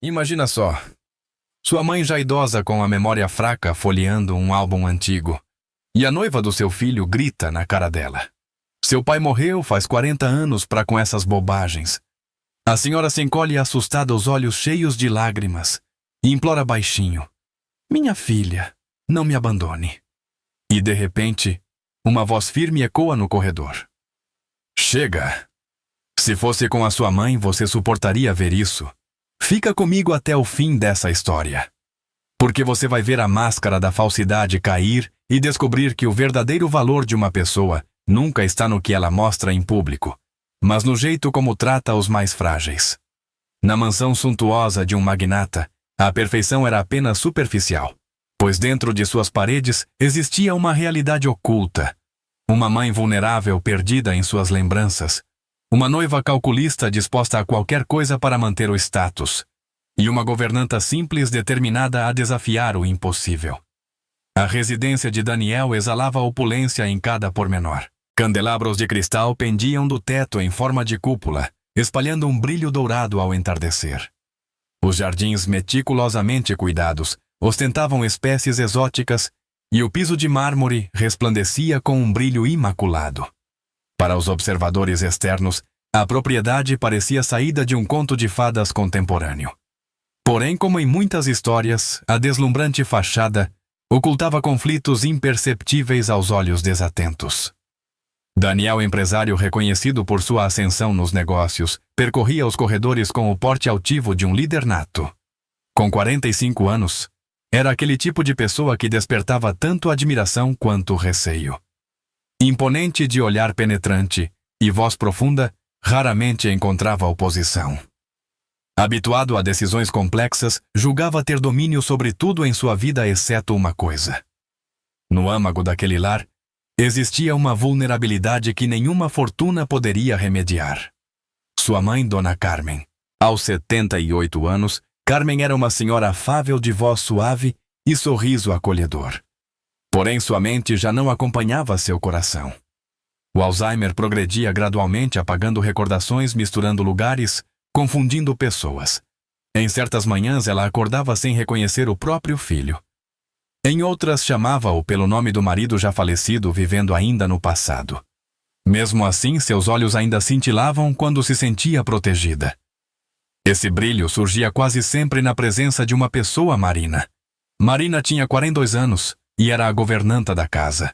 Imagina só. Sua mãe já idosa com a memória fraca folheando um álbum antigo. E a noiva do seu filho grita na cara dela. Seu pai morreu faz 40 anos para com essas bobagens. A senhora se encolhe assustada, os olhos cheios de lágrimas, e implora baixinho: Minha filha, não me abandone. E de repente, uma voz firme ecoa no corredor. Chega! Se fosse com a sua mãe, você suportaria ver isso. Fica comigo até o fim dessa história. Porque você vai ver a máscara da falsidade cair e descobrir que o verdadeiro valor de uma pessoa nunca está no que ela mostra em público, mas no jeito como trata os mais frágeis. Na mansão suntuosa de um magnata, a perfeição era apenas superficial, pois dentro de suas paredes existia uma realidade oculta. Uma mãe vulnerável perdida em suas lembranças, uma noiva calculista disposta a qualquer coisa para manter o status, e uma governanta simples determinada a desafiar o impossível. A residência de Daniel exalava opulência em cada pormenor. Candelabros de cristal pendiam do teto em forma de cúpula, espalhando um brilho dourado ao entardecer. Os jardins meticulosamente cuidados ostentavam espécies exóticas e o piso de mármore resplandecia com um brilho imaculado. Para os observadores externos, a propriedade parecia saída de um conto de fadas contemporâneo. Porém, como em muitas histórias, a deslumbrante fachada ocultava conflitos imperceptíveis aos olhos desatentos. Daniel, empresário reconhecido por sua ascensão nos negócios, percorria os corredores com o porte altivo de um líder nato. Com 45 anos, era aquele tipo de pessoa que despertava tanto admiração quanto receio. Imponente de olhar penetrante e voz profunda, raramente encontrava oposição. Habituado a decisões complexas, julgava ter domínio sobre tudo em sua vida exceto uma coisa. No âmago daquele lar, existia uma vulnerabilidade que nenhuma fortuna poderia remediar. Sua mãe, Dona Carmen. Aos 78 anos, Carmen era uma senhora afável de voz suave e sorriso acolhedor. Porém, sua mente já não acompanhava seu coração. O Alzheimer progredia gradualmente, apagando recordações, misturando lugares, confundindo pessoas. Em certas manhãs, ela acordava sem reconhecer o próprio filho. Em outras, chamava-o pelo nome do marido já falecido, vivendo ainda no passado. Mesmo assim, seus olhos ainda cintilavam quando se sentia protegida. Esse brilho surgia quase sempre na presença de uma pessoa, Marina. Marina tinha 42 anos e era a governanta da casa.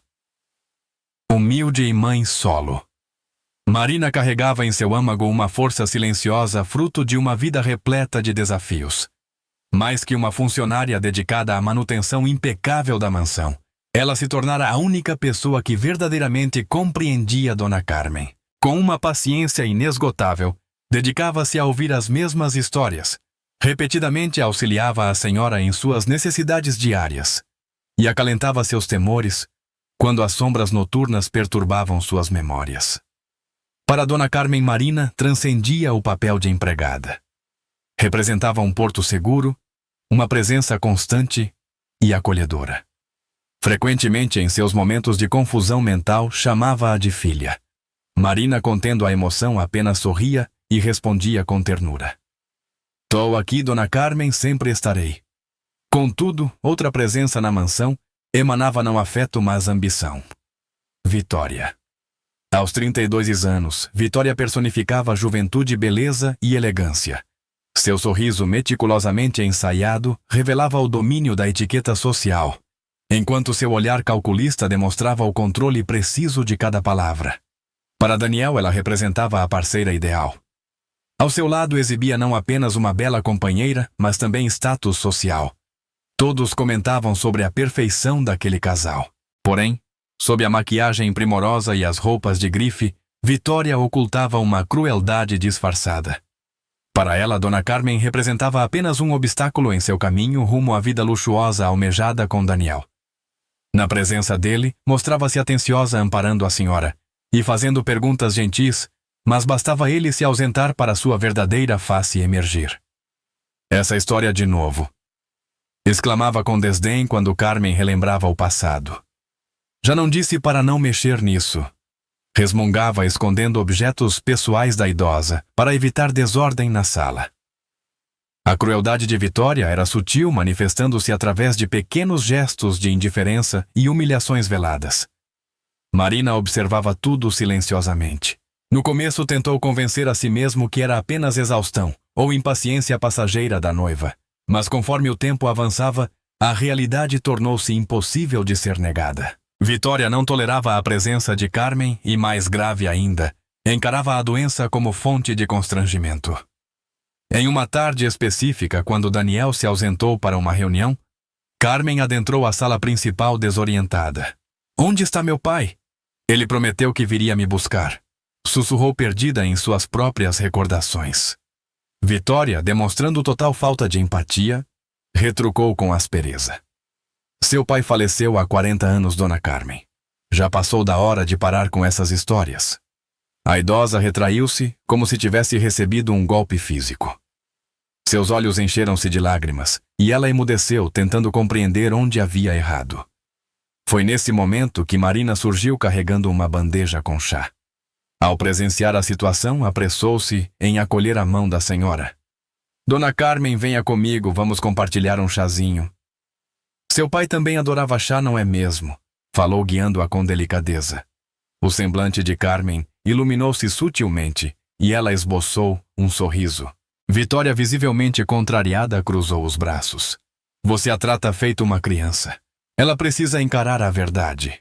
Humilde e mãe solo. Marina carregava em seu âmago uma força silenciosa fruto de uma vida repleta de desafios. Mais que uma funcionária dedicada à manutenção impecável da mansão, ela se tornara a única pessoa que verdadeiramente compreendia Dona Carmen. Com uma paciência inesgotável, dedicava-se a ouvir as mesmas histórias. Repetidamente auxiliava a senhora em suas necessidades diárias e acalentava seus temores quando as sombras noturnas perturbavam suas memórias. Para Dona Carmen, Marina transcendia o papel de empregada. Representava um porto seguro, uma presença constante e acolhedora. Frequentemente, em seus momentos de confusão mental, chamava-a de filha. Marina, contendo a emoção, apenas sorria e respondia com ternura. Tô aqui, Dona Carmen, sempre estarei. Contudo, outra presença na mansão emanava não afeto, mas ambição. Vitória. Aos 32 anos, Vitória personificava juventude, beleza e elegância. Seu sorriso meticulosamente ensaiado revelava o domínio da etiqueta social, enquanto seu olhar calculista demonstrava o controle preciso de cada palavra. Para Daniel, ela representava a parceira ideal. Ao seu lado exibia não apenas uma bela companheira, mas também status social. Todos comentavam sobre a perfeição daquele casal. Porém, sob a maquiagem primorosa e as roupas de grife, Vitória ocultava uma crueldade disfarçada. Para ela, Dona Carmen representava apenas um obstáculo em seu caminho rumo à vida luxuosa almejada com Daniel. Na presença dele, mostrava-se atenciosa amparando a senhora e fazendo perguntas gentis, mas bastava ele se ausentar para sua verdadeira face emergir. Essa história de novo, exclamava com desdém quando Carmen relembrava o passado. Já não disse para não mexer nisso. Resmungava escondendo objetos pessoais da idosa para evitar desordem na sala. A crueldade de Vitória era sutil, manifestando-se através de pequenos gestos de indiferença e humilhações veladas. Marina observava tudo silenciosamente. No começo tentou convencer a si mesmo que era apenas exaustão ou impaciência passageira da noiva, mas conforme o tempo avançava, a realidade tornou-se impossível de ser negada. Vitória não tolerava a presença de Carmen e, mais grave ainda, encarava a doença como fonte de constrangimento. Em uma tarde específica, quando Daniel se ausentou para uma reunião, Carmen adentrou a sala principal desorientada. "Onde está meu pai? Ele prometeu que viria me buscar", sussurrou perdida em suas próprias recordações. Vitória, demonstrando total falta de empatia, retrucou com aspereza. "Seu pai faleceu há 40 anos, Dona Carmen. Já passou da hora de parar com essas histórias." A idosa retraiu-se como se tivesse recebido um golpe físico. Seus olhos encheram-se de lágrimas e ela emudeceu, tentando compreender onde havia errado. Foi nesse momento que Marina surgiu carregando uma bandeja com chá. Ao presenciar a situação, apressou-se em acolher a mão da senhora. "Dona Carmen, venha comigo, vamos compartilhar um chazinho." "Seu pai também adorava chá, não é mesmo?" falou, guiando-a com delicadeza. O semblante de Carmen iluminou-se sutilmente e ela esboçou um sorriso. Vitória, visivelmente contrariada, cruzou os braços. "Você a trata feito uma criança. Ela precisa encarar a verdade."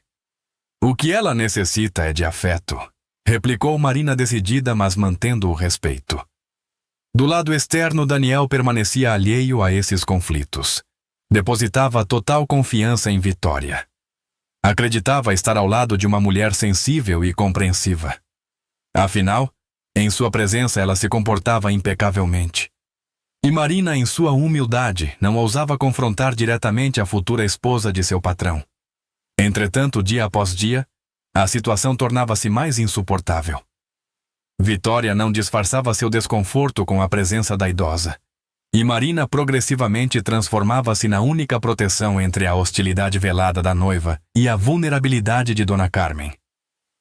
"O que ela necessita é de afeto", replicou Marina decidida, mas mantendo o respeito. Do lado externo, Daniel permanecia alheio a esses conflitos. Depositava total confiança em Vitória. Acreditava estar ao lado de uma mulher sensível e compreensiva. Afinal, em sua presença ela se comportava impecavelmente. E Marina, em sua humildade, não ousava confrontar diretamente a futura esposa de seu patrão. Entretanto, dia após dia, a situação tornava-se mais insuportável. Vitória não disfarçava seu desconforto com a presença da idosa. E Marina progressivamente transformava-se na única proteção entre a hostilidade velada da noiva e a vulnerabilidade de Dona Carmen.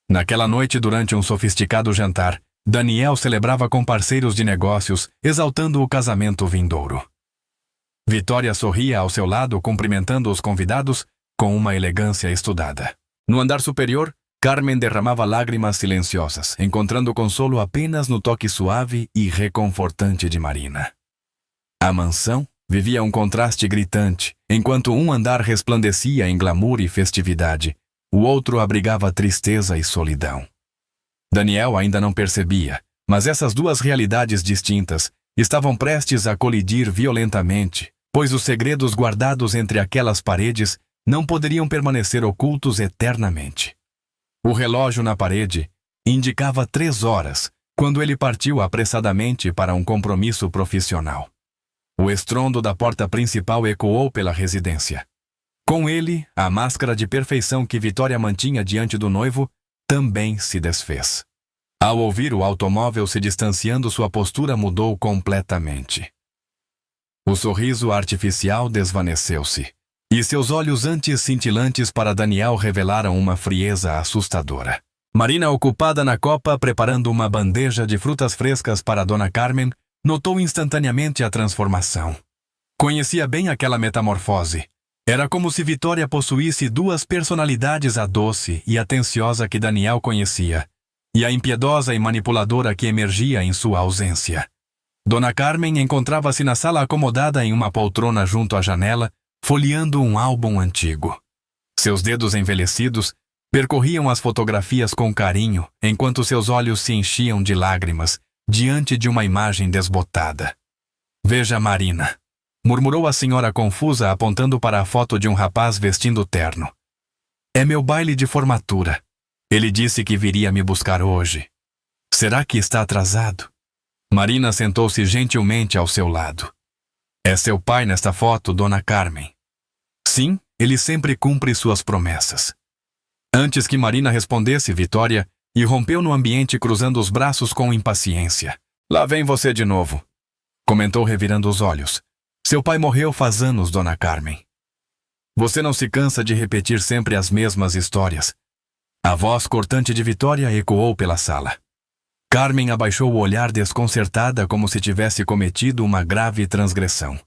Naquela noite, durante um sofisticado jantar, Daniel celebrava com parceiros de negócios, exaltando o casamento vindouro. Vitória sorria ao seu lado, cumprimentando os convidados com uma elegância estudada. No andar superior, Carmen derramava lágrimas silenciosas, encontrando consolo apenas no toque suave e reconfortante de Marina. A mansão vivia um contraste gritante. Enquanto um andar resplandecia em glamour e festividade, o outro abrigava tristeza e solidão. Daniel ainda não percebia, mas essas duas realidades distintas estavam prestes a colidir violentamente, pois os segredos guardados entre aquelas paredes não poderiam permanecer ocultos eternamente. O relógio na parede indicava 3 horas, quando ele partiu apressadamente para um compromisso profissional. O estrondo da porta principal ecoou pela residência. Com ele, a máscara de perfeição que Vitória mantinha diante do noivo também se desfez. Ao ouvir o automóvel se distanciando, sua postura mudou completamente. O sorriso artificial desvaneceu-se, e seus olhos antes cintilantes para Daniel revelaram uma frieza assustadora. Marina, ocupada na copa, preparando uma bandeja de frutas frescas para Dona Carmen, notou instantaneamente a transformação. Conhecia bem aquela metamorfose. Era como se Vitória possuísse 2 personalidades, a doce e atenciosa que Daniel conhecia, e a impiedosa e manipuladora que emergia em sua ausência. Dona Carmen encontrava-se na sala acomodada em uma poltrona junto à janela, folheando um álbum antigo. Seus dedos envelhecidos percorriam as fotografias com carinho, enquanto seus olhos se enchiam de lágrimas diante de uma imagem desbotada. "Veja, Marina", murmurou a senhora confusa, apontando para a foto de um rapaz vestindo terno. "É meu baile de formatura. Ele disse que viria me buscar hoje. Será que está atrasado?" Marina sentou-se gentilmente ao seu lado. "É seu pai nesta foto, Dona Carmen?" "Sim, ele sempre cumpre suas promessas." Antes que Marina respondesse, Vitória irrompeu no ambiente, cruzando os braços com impaciência. "Lá vem você de novo", comentou, revirando os olhos. "Seu pai morreu faz anos, Dona Carmen. Você não se cansa de repetir sempre as mesmas histórias." A voz cortante de Vitória ecoou pela sala. Carmen abaixou o olhar desconcertada como se tivesse cometido uma grave transgressão.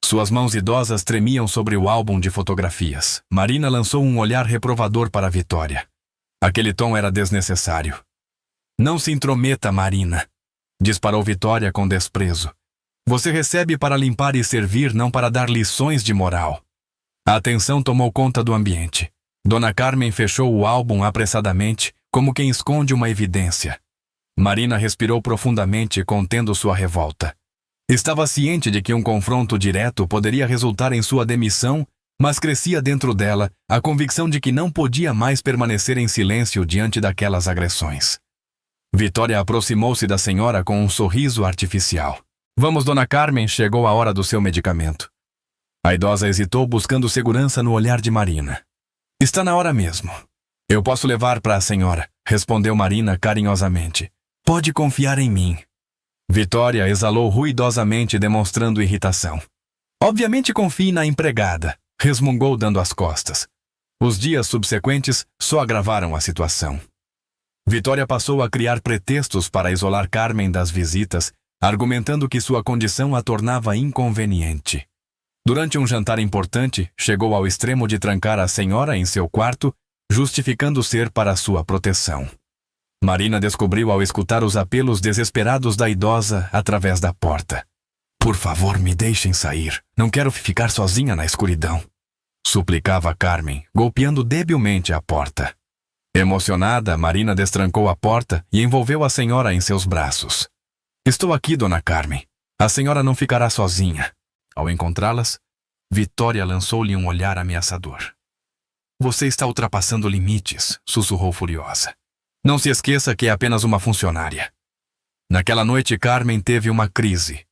Suas mãos idosas tremiam sobre o álbum de fotografias. Marina lançou um olhar reprovador para Vitória. Aquele tom era desnecessário. Não se intrometa, Marina, disparou Vitória com desprezo. Você recebe para limpar e servir, não para dar lições de moral. A atenção tomou conta do ambiente. Dona Carmen fechou o álbum apressadamente, como quem esconde uma evidência. Marina respirou profundamente, contendo sua revolta. Estava ciente de que um confronto direto poderia resultar em sua demissão, mas crescia dentro dela a convicção de que não podia mais permanecer em silêncio diante daquelas agressões. Vitória aproximou-se da senhora com um sorriso artificial. Vamos, Dona Carmen, chegou a hora do seu medicamento. A idosa hesitou, buscando segurança no olhar de Marina. Está na hora mesmo. Eu posso levar para a senhora, respondeu Marina carinhosamente. Pode confiar em mim. Vitória exalou ruidosamente, demonstrando irritação. Obviamente confie na empregada, resmungou dando as costas. Os dias subsequentes só agravaram a situação. Vitória passou a criar pretextos para isolar Carmen das visitas, argumentando que sua condição a tornava inconveniente. Durante um jantar importante, chegou ao extremo de trancar a senhora em seu quarto, justificando ser para sua proteção. Marina descobriu ao escutar os apelos desesperados da idosa através da porta. Por favor, me deixem sair. Não quero ficar sozinha na escuridão, suplicava Carmen, golpeando debilmente a porta. Emocionada, Marina destrancou a porta e envolveu a senhora em seus braços. Estou aqui, Dona Carmen. A senhora não ficará sozinha. Ao encontrá-las, Vitória lançou-lhe um olhar ameaçador. Você está ultrapassando limites, sussurrou furiosa. Não se esqueça que é apenas uma funcionária. Naquela noite, Carmen teve uma crise.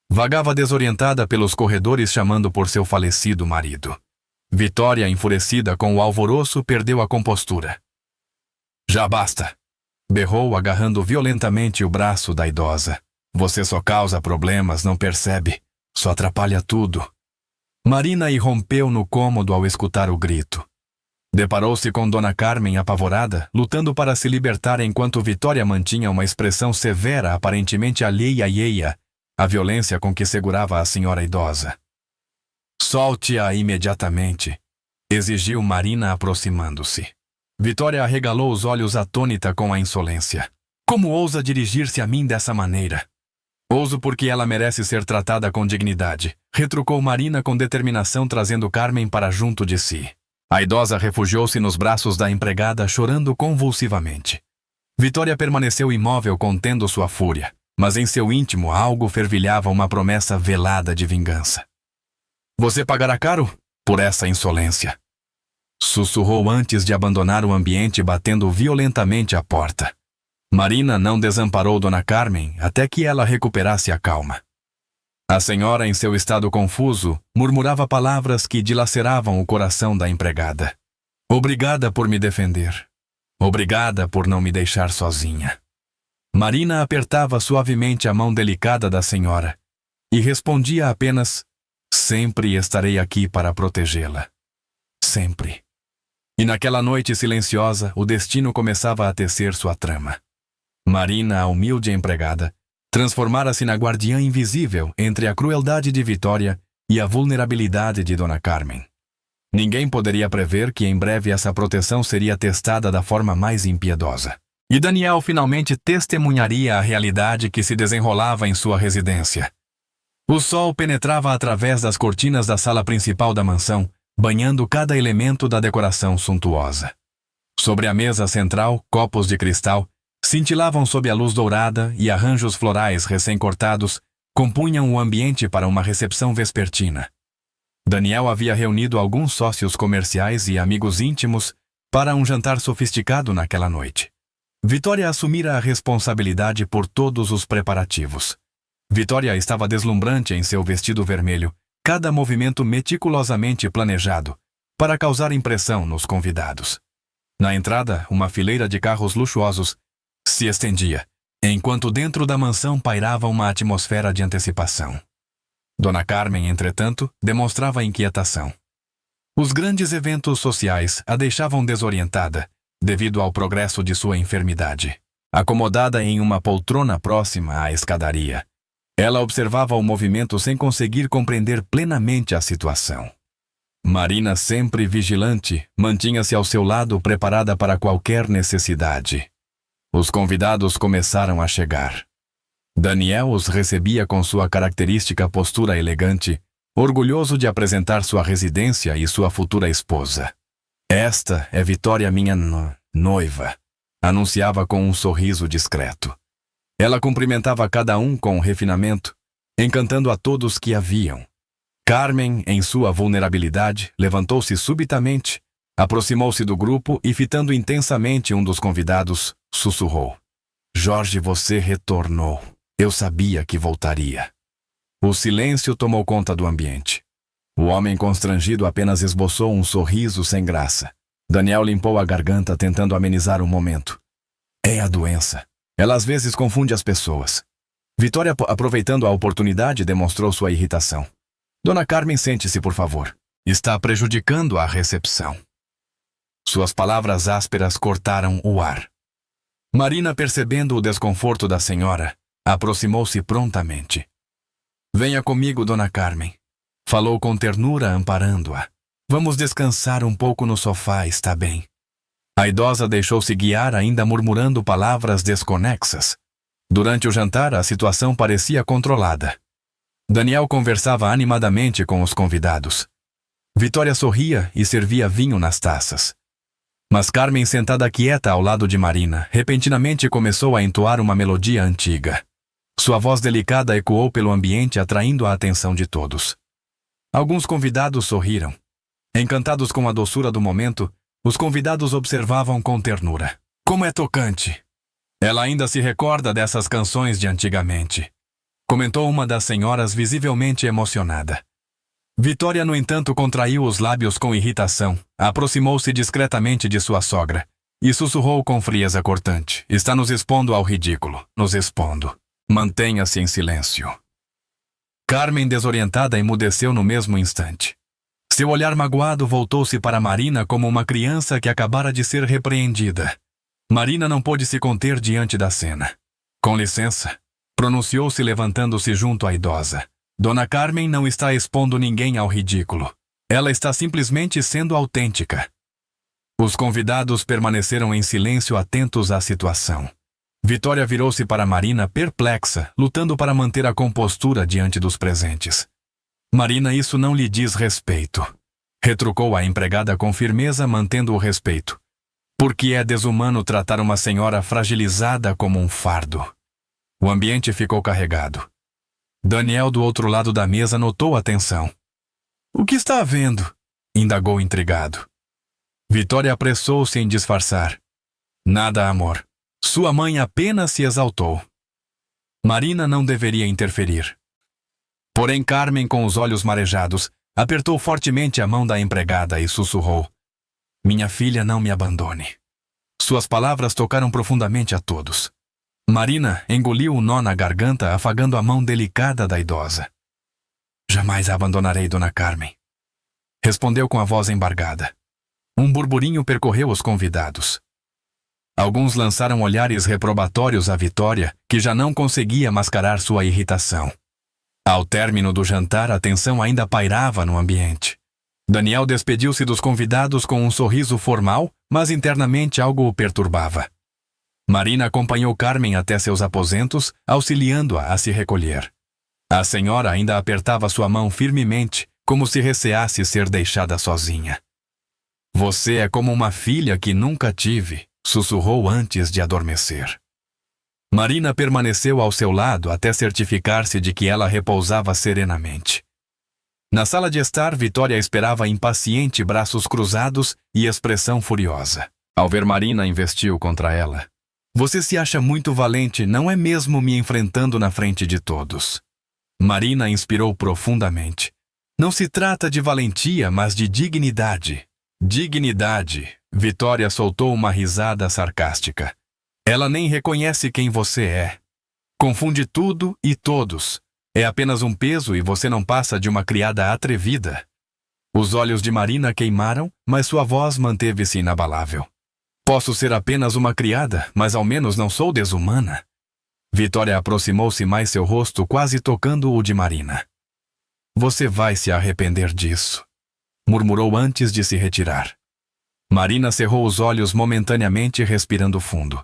Vagava desorientada pelos corredores chamando por seu falecido marido. Vitória, enfurecida com o alvoroço, perdeu a compostura. Já basta, berrou, agarrando violentamente o braço da idosa. Você só causa problemas, não percebe? Só atrapalha tudo. Marina irrompeu no cômodo ao escutar o grito. Deparou-se com Dona Carmen apavorada, lutando para se libertar enquanto Vitória mantinha uma expressão severa, aparentemente alheia à violência com que segurava a senhora idosa. Solte-a imediatamente, exigiu Marina aproximando-se. Vitória arregalou os olhos atônita com a insolência. Como ousa dirigir-se a mim dessa maneira? Ouso porque ela merece ser tratada com dignidade, retrucou Marina com determinação, trazendo Carmen para junto de si. A idosa refugiou-se nos braços da empregada, chorando convulsivamente. Vitória permaneceu imóvel, contendo sua fúria, mas em seu íntimo algo fervilhava uma promessa velada de vingança. Você pagará caro por essa insolência, sussurrou antes de abandonar o ambiente, batendo violentamente a porta. Marina não desamparou Dona Carmen até que ela recuperasse a calma. A senhora, em seu estado confuso, murmurava palavras que dilaceravam o coração da empregada. Obrigada por me defender. Obrigada por não me deixar sozinha. Marina apertava suavemente a mão delicada da senhora e respondia apenas: sempre estarei aqui para protegê-la. Sempre. E naquela noite silenciosa, o destino começava a tecer sua trama. Marina, a humilde empregada, transformara-se na guardiã invisível entre a crueldade de Vitória e a vulnerabilidade de Dona Carmen. Ninguém poderia prever que em breve essa proteção seria testada da forma mais impiedosa. E Daniel finalmente testemunharia a realidade que se desenrolava em sua residência. O sol penetrava através das cortinas da sala principal da mansão, banhando cada elemento da decoração suntuosa. Sobre a mesa central, copos de cristal cintilavam sob a luz dourada e arranjos florais recém-cortados compunham o ambiente para uma recepção vespertina. Daniel havia reunido alguns sócios comerciais e amigos íntimos para um jantar sofisticado naquela noite. Vitória assumira a responsabilidade por todos os preparativos. Vitória estava deslumbrante em seu vestido vermelho, cada movimento meticulosamente planejado, para causar impressão nos convidados. Na entrada, uma fileira de carros luxuosos se estendia, enquanto dentro da mansão pairava uma atmosfera de antecipação. Dona Carmen, entretanto, demonstrava inquietação. Os grandes eventos sociais a deixavam desorientada, devido ao progresso de sua enfermidade. acomodada em uma poltrona próxima à escadaria. Ela observava o movimento sem conseguir compreender plenamente a situação. Marina, sempre vigilante, mantinha-se ao seu lado preparada para qualquer necessidade. Os convidados começaram a chegar. Daniel os recebia com sua característica postura elegante, orgulhoso de apresentar sua residência e sua futura esposa. Esta é Vitória, minha noiva, anunciava com um sorriso discreto. Ela cumprimentava cada um com refinamento, encantando a todos que a viam. Carmen, em sua vulnerabilidade, levantou-se subitamente, aproximou-se do grupo e, fitando intensamente um dos convidados, sussurrou: Jorge, você retornou. Eu sabia que voltaria. O silêncio tomou conta do ambiente. O homem constrangido apenas esboçou um sorriso sem graça. Daniel limpou a garganta tentando amenizar o momento. É a doença. Ela às vezes confunde as pessoas. Vitória, aproveitando a oportunidade, demonstrou sua irritação. Dona Carmen, sente-se, por favor. Está prejudicando a recepção. Suas palavras ásperas cortaram o ar. Marina, percebendo o desconforto da senhora, aproximou-se prontamente. Venha comigo, Dona Carmen. Falou com ternura, amparando-a. Vamos descansar um pouco no sofá, está bem? A idosa deixou-se guiar, ainda murmurando palavras desconexas. Durante o jantar, a situação parecia controlada. Daniel conversava animadamente com os convidados. Vitória sorria e servia vinho nas taças. Mas Carmen, sentada quieta ao lado de Marina, repentinamente começou a entoar uma melodia antiga. Sua voz delicada ecoou pelo ambiente, atraindo a atenção de todos. Alguns convidados sorriram. Encantados com a doçura do momento, os convidados observavam com ternura. Como é tocante! Ela ainda se recorda dessas canções de antigamente, comentou uma das senhoras, visivelmente emocionada. Vitória, no entanto, contraiu os lábios com irritação, aproximou-se discretamente de sua sogra e sussurrou com frieza cortante: Está nos expondo ao ridículo, nos expondo. Mantenha-se em silêncio. Carmen, desorientada, emudeceu no mesmo instante. Seu olhar magoado voltou-se para Marina como uma criança que acabara de ser repreendida. Marina não pôde se conter diante da cena. Com licença, pronunciou-se levantando-se junto à idosa. Dona Carmen não está expondo ninguém ao ridículo. Ela está simplesmente sendo autêntica. Os convidados permaneceram em silêncio, atentos à situação. Vitória virou-se para Marina perplexa, lutando para manter a compostura diante dos presentes. Marina, isso não lhe diz respeito, retrucou a empregada com firmeza, mantendo o respeito. Porque é desumano tratar uma senhora fragilizada como um fardo. O ambiente ficou carregado. Daniel, do outro lado da mesa, notou a tensão. O que está havendo? Indagou intrigado. Vitória apressou-se em disfarçar. Nada, amor. Sua mãe apenas se exaltou. Marina não deveria interferir. Porém, Carmen, com os olhos marejados, apertou fortemente a mão da empregada e sussurrou: Minha filha, não me abandone. Suas palavras tocaram profundamente a todos. Marina engoliu o nó na garganta, afagando a mão delicada da idosa. Jamais a abandonarei, Dona Carmen. Respondeu com a voz embargada. Um burburinho percorreu os convidados. Alguns lançaram olhares reprobatórios à Vitória, que já não conseguia mascarar sua irritação. Ao término do jantar, a tensão ainda pairava no ambiente. Daniel despediu-se dos convidados com um sorriso formal, mas internamente algo o perturbava. Marina acompanhou Carmen até seus aposentos, auxiliando-a a se recolher. A senhora ainda apertava sua mão firmemente, como se receasse ser deixada sozinha. Você é como uma filha que nunca tive, sussurrou antes de adormecer. Marina permaneceu ao seu lado até certificar-se de que ela repousava serenamente. Na sala de estar, Vitória esperava impaciente, braços cruzados e expressão furiosa. Ao ver Marina, investiu contra ela. Você se acha muito valente, não é mesmo, me enfrentando na frente de todos? Marina inspirou profundamente. Não se trata de valentia, mas de dignidade. Dignidade. Vitória soltou uma risada sarcástica. Ela nem reconhece quem você é. Confunde tudo e todos. É apenas um peso e você não passa de uma criada atrevida. Os olhos de Marina queimaram, mas sua voz manteve-se inabalável. Posso ser apenas uma criada, mas ao menos não sou desumana. Vitória aproximou-se mais, seu rosto quase tocando o de Marina. Você vai se arrepender disso, murmurou antes de se retirar. Marina cerrou os olhos momentaneamente, respirando fundo.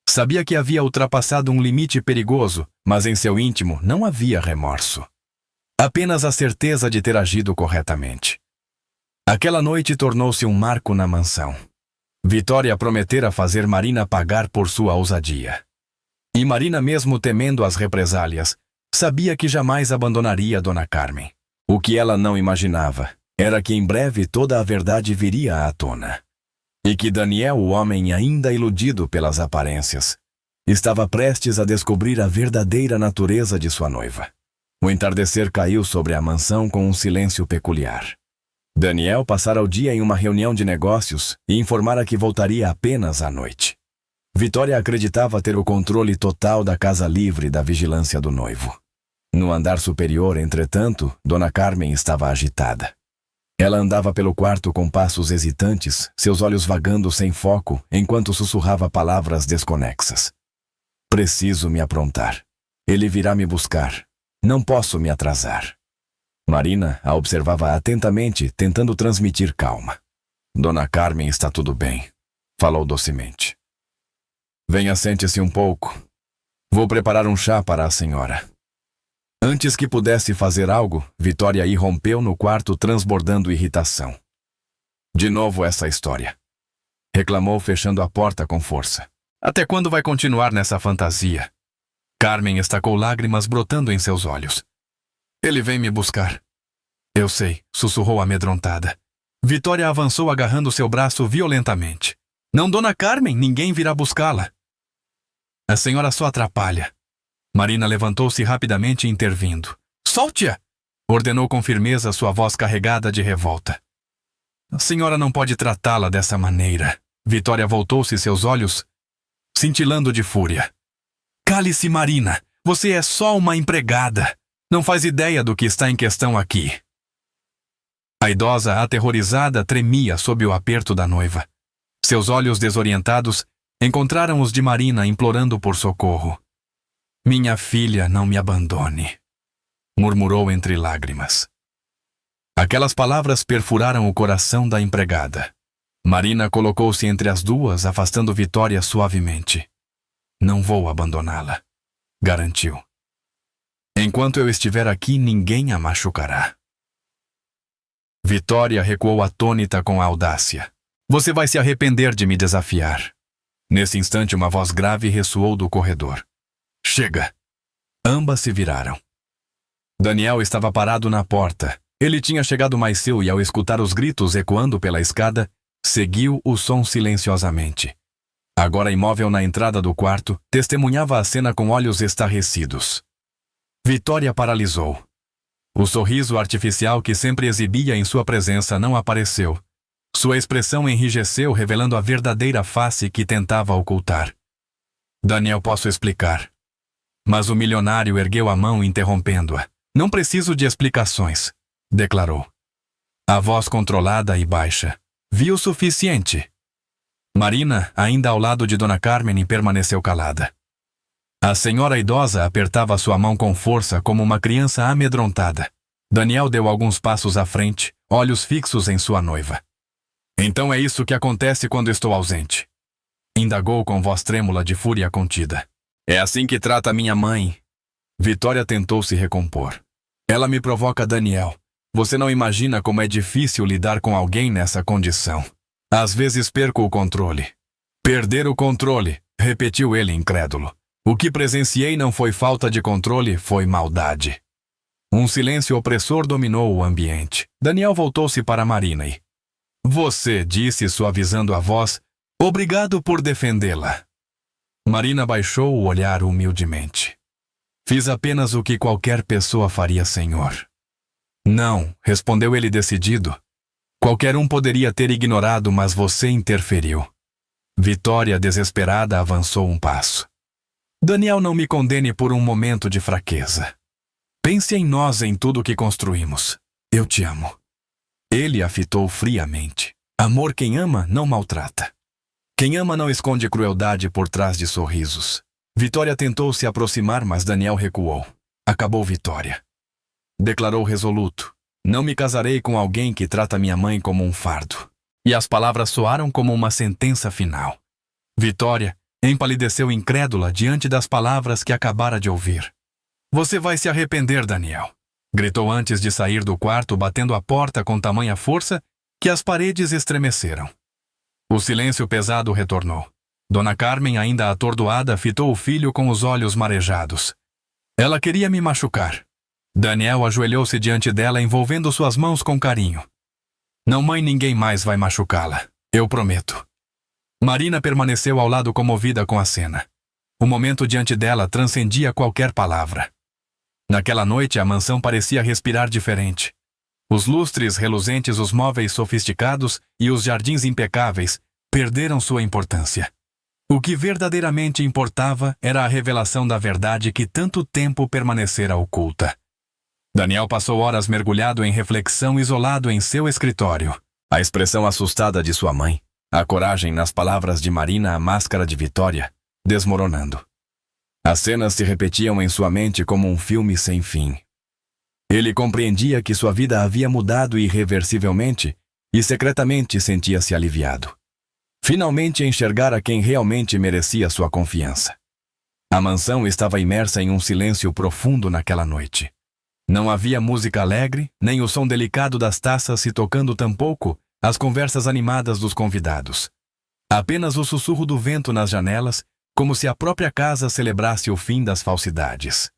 Sabia que havia ultrapassado um limite perigoso, mas em seu íntimo não havia remorso. Apenas a certeza de ter agido corretamente. Aquela noite tornou-se um marco na mansão. Vitória prometera fazer Marina pagar por sua ousadia. E Marina, mesmo temendo as represálias, sabia que jamais abandonaria Dona Carmen. O que ela não imaginava era que em breve toda a verdade viria à tona. E que Daniel, o homem ainda iludido pelas aparências, estava prestes a descobrir a verdadeira natureza de sua noiva. O entardecer caiu sobre a mansão com um silêncio peculiar. Daniel passara o dia em uma reunião de negócios e informara que voltaria apenas à noite. Vitória acreditava ter o controle total da casa livre da vigilância do noivo. No andar superior, entretanto, Dona Carmen estava agitada. Ela andava pelo quarto com passos hesitantes, seus olhos vagando sem foco, enquanto sussurrava palavras desconexas. Preciso me aprontar. Ele virá me buscar. Não posso me atrasar. Marina a observava atentamente, tentando transmitir calma. Dona Carmen está tudo bem, falou docemente. Venha, sente-se um pouco. Vou preparar um chá para a senhora. Antes que pudesse fazer algo, Vitória irrompeu no quarto transbordando irritação. De novo essa história, reclamou, fechando a porta com força. Até quando vai continuar nessa fantasia? Carmen estacou, lágrimas brotando em seus olhos. Ele vem me buscar. Eu sei, sussurrou amedrontada. Vitória avançou, agarrando seu braço violentamente. Não, Dona Carmen, ninguém virá buscá-la. A senhora só atrapalha. Marina levantou-se rapidamente, intervindo. Solte-a! Ordenou com firmeza, sua voz carregada de revolta. A senhora não pode tratá-la dessa maneira. Vitória voltou-se, seus olhos cintilando de fúria. Cale-se, Marina. Você é só uma empregada. Não faz ideia do que está em questão aqui. A idosa, aterrorizada, tremia sob o aperto da noiva. Seus olhos desorientados encontraram os de Marina, implorando por socorro. Minha filha, não me abandone, murmurou entre lágrimas. Aquelas palavras perfuraram o coração da empregada. Marina colocou-se entre as duas, afastando Vitória suavemente. Não vou abandoná-la, garantiu. Enquanto eu estiver aqui, ninguém a machucará. Vitória recuou atônita com audácia. Você vai se arrepender de me desafiar. Nesse instante, uma voz grave ressoou do corredor. Chega! Ambas se viraram. Daniel estava parado na porta. Ele tinha chegado mais cedo e, ao escutar os gritos ecoando pela escada, seguiu o som silenciosamente. Agora imóvel na entrada do quarto, testemunhava a cena com olhos estarrecidos. Vitória paralisou. O sorriso artificial que sempre exibia em sua presença não apareceu. Sua expressão enrijeceu, revelando a verdadeira face que tentava ocultar. Daniel, posso explicar. Mas o milionário ergueu a mão, interrompendo-a. Não preciso de explicações, declarou. A voz controlada e baixa. Vi o suficiente. Marina, ainda ao lado de Dona Carmen, permaneceu calada. A senhora idosa apertava sua mão com força, como uma criança amedrontada. Daniel deu alguns passos à frente, olhos fixos em sua noiva. Então é isso que acontece quando estou ausente. Indagou com voz trêmula de fúria contida. É assim que trata minha mãe. Vitória tentou se recompor. Ela me provoca, Daniel. Você não imagina como é difícil lidar com alguém nessa condição. Às vezes perco o controle. Perder o controle, repetiu ele incrédulo. O que presenciei não foi falta de controle, foi maldade. Um silêncio opressor dominou o ambiente. Daniel voltou-se para Marina e... Você, disse, suavizando a voz, obrigado por defendê-la. Marina baixou o olhar humildemente. Fiz apenas o que qualquer pessoa faria, senhor. Não, respondeu ele decidido. Qualquer um poderia ter ignorado, mas você interferiu. Vitória, desesperada, avançou um passo. Daniel, não me condene por um momento de fraqueza. Pense em nós, em tudo o que construímos. Eu te amo. Ele a fitou friamente. Amor, quem ama, não maltrata. Quem ama não esconde crueldade por trás de sorrisos. Vitória tentou se aproximar, mas Daniel recuou. Acabou Vitória. Declarou resoluto. Não me casarei com alguém que trata minha mãe como um fardo. E as palavras soaram como uma sentença final. Vitória empalideceu incrédula diante das palavras que acabara de ouvir. Você vai se arrepender, Daniel, gritou antes de sair do quarto, batendo a porta com tamanha força que as paredes estremeceram. O silêncio pesado retornou. Dona Carmen, ainda atordoada, fitou o filho com os olhos marejados. Ela queria me machucar. Daniel ajoelhou-se diante dela, envolvendo suas mãos com carinho. Não, mãe, ninguém mais vai machucá-la. Eu prometo. Marina permaneceu ao lado, comovida com a cena. O momento diante dela transcendia qualquer palavra. Naquela noite, a mansão parecia respirar diferente. Os lustres reluzentes, os móveis sofisticados e os jardins impecáveis perderam sua importância. O que verdadeiramente importava era a revelação da verdade que tanto tempo permanecera oculta. Daniel passou horas mergulhado em reflexão, isolado em seu escritório. A expressão assustada de sua mãe, a coragem nas palavras de Marina, a máscara de Vitória, desmoronando. As cenas se repetiam em sua mente como um filme sem fim. Ele compreendia que sua vida havia mudado irreversivelmente e secretamente sentia-se aliviado. Finalmente enxergara quem realmente merecia sua confiança. A mansão estava imersa em um silêncio profundo naquela noite. Não havia música alegre, nem o som delicado das taças se tocando, tampouco as conversas animadas dos convidados. Apenas o sussurro do vento nas janelas, como se a própria casa celebrasse o fim das falsidades.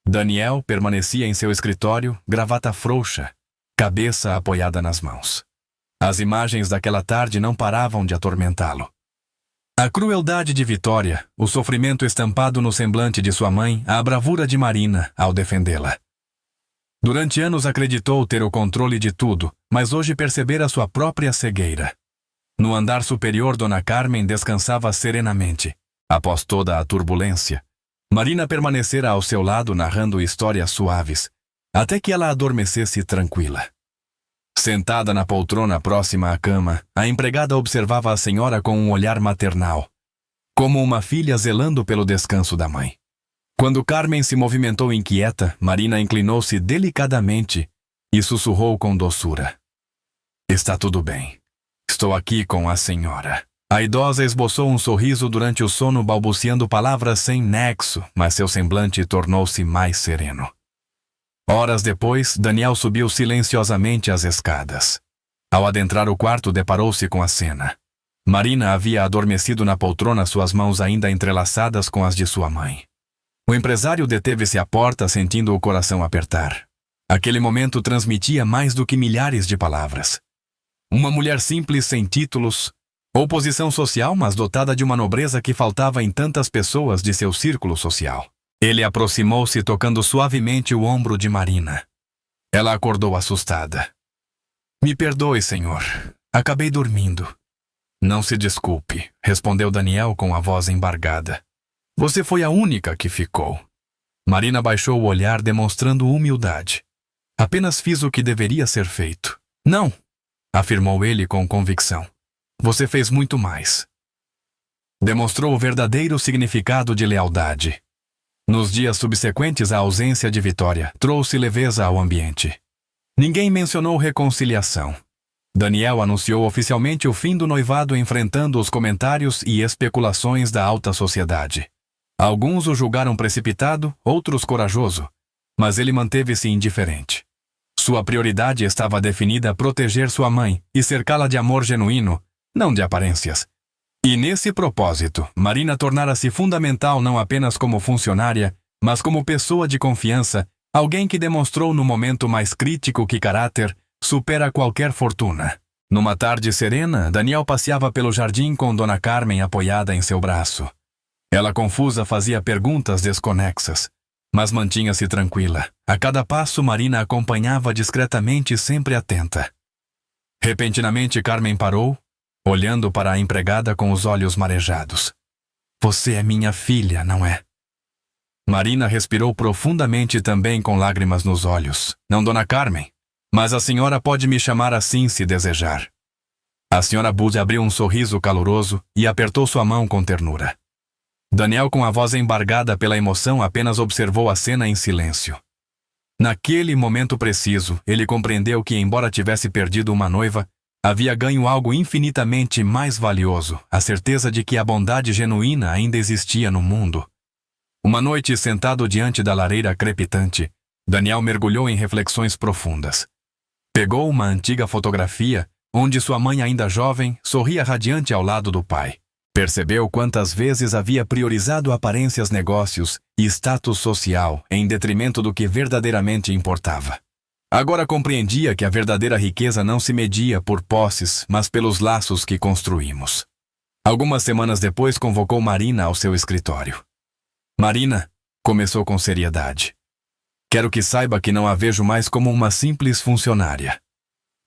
Daniel permanecia em seu escritório, gravata frouxa, cabeça apoiada nas mãos. As imagens daquela tarde não paravam de atormentá-lo. A crueldade de Vitória, o sofrimento estampado no semblante de sua mãe, a bravura de Marina ao defendê-la. Durante anos acreditou ter o controle de tudo, mas hoje percebera sua própria cegueira. No andar superior, Dona Carmen descansava serenamente. Após toda a turbulência, Marina permanecera ao seu lado narrando histórias suaves, até que ela adormecesse tranquila. Sentada na poltrona próxima à cama, a empregada observava a senhora com um olhar maternal, como uma filha zelando pelo descanso da mãe. Quando Carmen se movimentou inquieta, Marina inclinou-se delicadamente e sussurrou com doçura. Está tudo bem. Estou aqui com a senhora. A idosa esboçou um sorriso durante o sono, balbuciando palavras sem nexo, mas seu semblante tornou-se mais sereno. Horas depois, Daniel subiu silenciosamente as escadas. Ao adentrar o quarto, deparou-se com a cena. Marina havia adormecido na poltrona, suas mãos ainda entrelaçadas com as de sua mãe. O empresário deteve-se à porta, sentindo o coração apertar. Aquele momento transmitia mais do que milhares de palavras. Uma mulher simples, sem títulos, ou posição social, mas dotada de uma nobreza que faltava em tantas pessoas de seu círculo social. Ele aproximou-se, tocando suavemente o ombro de Marina. Ela acordou assustada. Me perdoe, senhor. Acabei dormindo. Não se desculpe, respondeu Daniel com a voz embargada. Você foi a única que ficou. Marina baixou o olhar, demonstrando humildade. Apenas fiz o que deveria ser feito. Não, afirmou ele com convicção. Você fez muito mais. Demonstrou o verdadeiro significado de lealdade. Nos dias subsequentes à ausência de Vitória, trouxe leveza ao ambiente. Ninguém mencionou reconciliação. Daniel anunciou oficialmente o fim do noivado, enfrentando os comentários e especulações da alta sociedade. Alguns o julgaram precipitado, outros corajoso, mas ele manteve-se indiferente. Sua prioridade estava definida a proteger sua mãe e cercá-la de amor genuíno, não de aparências. E nesse propósito, Marina tornara-se fundamental não apenas como funcionária, mas como pessoa de confiança, alguém que demonstrou no momento mais crítico que caráter supera qualquer fortuna. Numa tarde serena, Daniel passeava pelo jardim com Dona Carmen apoiada em seu braço. Ela, confusa, fazia perguntas desconexas, mas mantinha-se tranquila. A cada passo, Marina acompanhava discretamente, sempre atenta. Repentinamente, Carmen parou, olhando para a empregada com os olhos marejados. Você é minha filha, não é? Marina respirou profundamente, também com lágrimas nos olhos. Não, Dona Carmen, mas a senhora pode me chamar assim se desejar. A senhora Bud abriu um sorriso caloroso e apertou sua mão com ternura. Daniel, com a voz embargada pela emoção, apenas observou a cena em silêncio. Naquele momento preciso, ele compreendeu que, embora tivesse perdido uma noiva, havia ganho algo infinitamente mais valioso, a certeza de que a bondade genuína ainda existia no mundo. Uma noite, sentado diante da lareira crepitante, Daniel mergulhou em reflexões profundas. Pegou uma antiga fotografia, onde sua mãe, ainda jovem, sorria radiante ao lado do pai. Percebeu quantas vezes havia priorizado aparências, negócios e status social em detrimento do que verdadeiramente importava. Agora compreendia que a verdadeira riqueza não se media por posses, mas pelos laços que construímos. Algumas semanas depois, convocou Marina ao seu escritório. Marina, começou com seriedade. Quero que saiba que não a vejo mais como uma simples funcionária.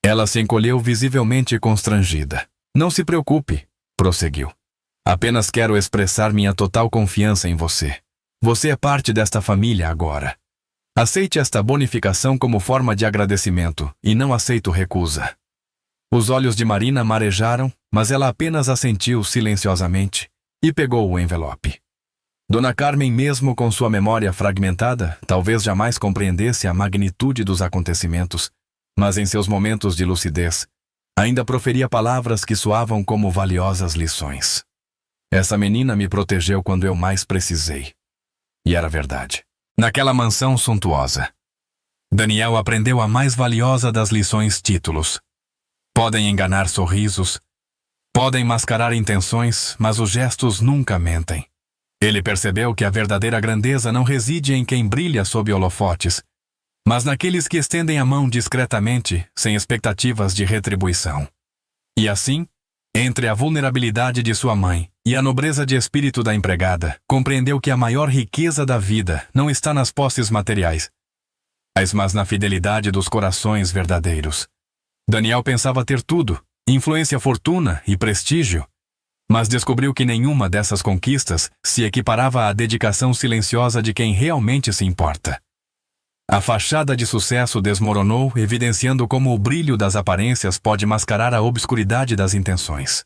Ela se encolheu, visivelmente constrangida. Não se preocupe, prosseguiu. Apenas quero expressar minha total confiança em você. Você é parte desta família agora. Aceite esta bonificação como forma de agradecimento e não aceito recusa. Os olhos de Marina marejaram, mas ela apenas assentiu silenciosamente e pegou o envelope. Dona Carmen, mesmo com sua memória fragmentada, talvez jamais compreendesse a magnitude dos acontecimentos, mas em seus momentos de lucidez, ainda proferia palavras que soavam como valiosas lições. Essa menina me protegeu quando eu mais precisei. E era verdade. Naquela mansão suntuosa, Daniel aprendeu a mais valiosa das lições: títulos. Podem enganar sorrisos, podem mascarar intenções, mas os gestos nunca mentem. Ele percebeu que a verdadeira grandeza não reside em quem brilha sob holofotes, mas naqueles que estendem a mão discretamente, sem expectativas de retribuição. E assim, entre a vulnerabilidade de sua mãe e a nobreza de espírito da empregada, compreendeu que a maior riqueza da vida não está nas posses materiais, mas na fidelidade dos corações verdadeiros. Daniel pensava ter tudo: influência, fortuna e prestígio, mas descobriu que nenhuma dessas conquistas se equiparava à dedicação silenciosa de quem realmente se importa. A fachada de sucesso desmoronou, evidenciando como o brilho das aparências pode mascarar a obscuridade das intenções.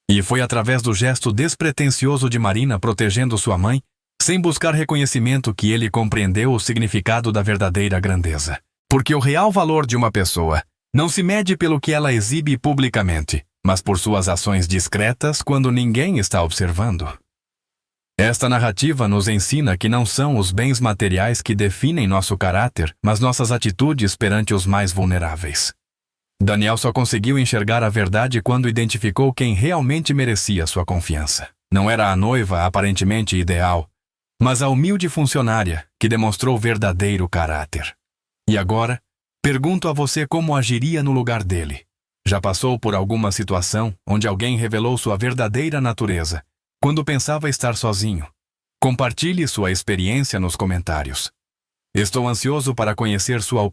E foi através do gesto despretensioso de Marina protegendo sua mãe, sem buscar reconhecimento, que ele compreendeu o significado da verdadeira grandeza. Porque o real valor de uma pessoa não se mede pelo que ela exibe publicamente, mas por suas ações discretas quando ninguém está observando. Esta narrativa nos ensina que não são os bens materiais que definem nosso caráter, mas nossas atitudes perante os mais vulneráveis. Daniel só conseguiu enxergar a verdade quando identificou quem realmente merecia sua confiança. Não era a noiva aparentemente ideal, mas a humilde funcionária que demonstrou verdadeiro caráter. E agora, pergunto a você como agiria no lugar dele. Já passou por alguma situação onde alguém revelou sua verdadeira natureza, quando pensava estar sozinho? Compartilhe sua experiência nos comentários. Estou ansioso para conhecer sua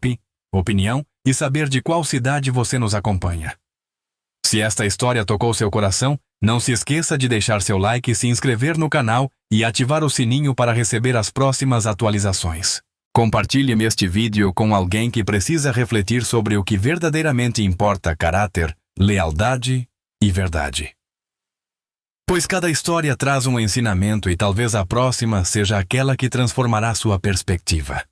opinião e saber de qual cidade você nos acompanha. Se esta história tocou seu coração, não se esqueça de deixar seu like, se inscrever no canal e ativar o sininho para receber as próximas atualizações. Compartilhe este vídeo com alguém que precisa refletir sobre o que verdadeiramente importa: caráter, lealdade e verdade. Pois cada história traz um ensinamento e talvez a próxima seja aquela que transformará sua perspectiva.